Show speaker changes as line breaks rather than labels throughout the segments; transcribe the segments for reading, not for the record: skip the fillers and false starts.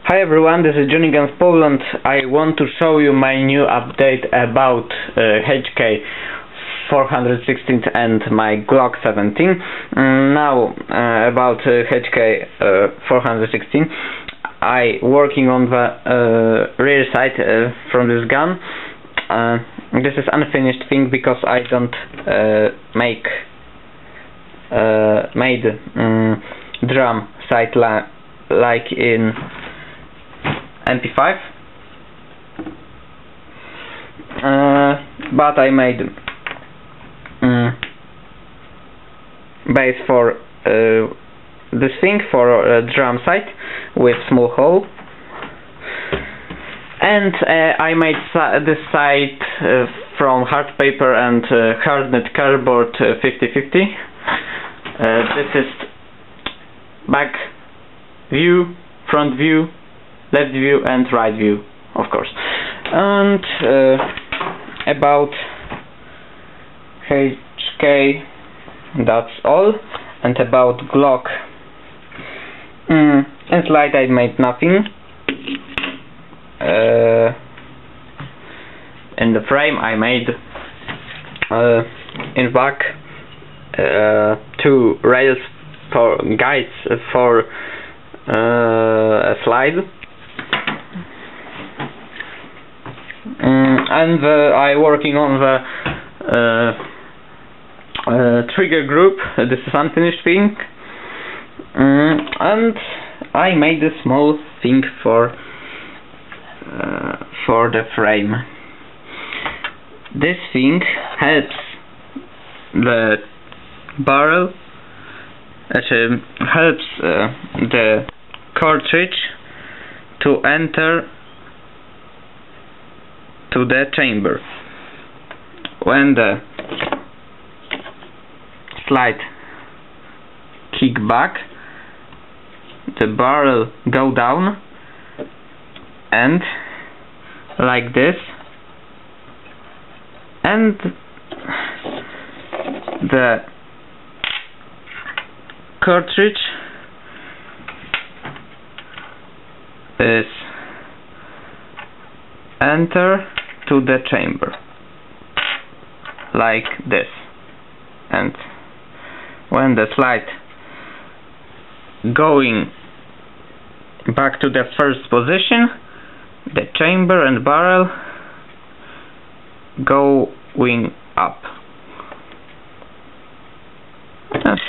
Hi everyone, this is Johnny Guns Poland. I want to show you my new update about Hk416 and my Glock 17. Now about Hk416, I working on the rear side from this gun. This is unfinished thing because I don't made drum sight like in MP5, but I made base for this thing for a drum sight with small hole, and I made this sight from hard paper and hardened cardboard 50-50. This is back view, front view, left view and right view, of course. And about HK, that's all. And about Glock and slide, I made nothing. In the frame I made in back two rails for guides for a slide, and I working on the trigger group. This is unfinished thing, and I made a small thing for the frame. This thing helps the barrel, helps the cartridge to enter to the chamber. When the slide kick back, the barrel go down and like this, and the cartridge is enter to the chamber like this, and when the slide going back to the first position, the chamber and barrel going up.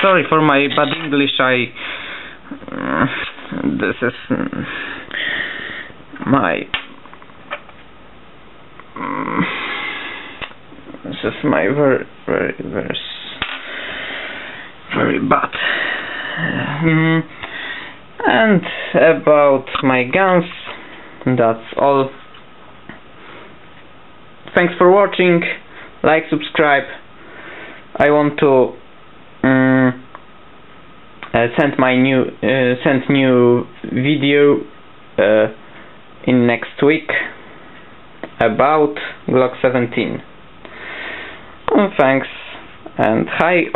Sorry for my bad English. This is my very bad. And about my guns, that's all. Thanks for watching. Like, subscribe. I want to send new video in next week about Glock 17. Thanks and hi.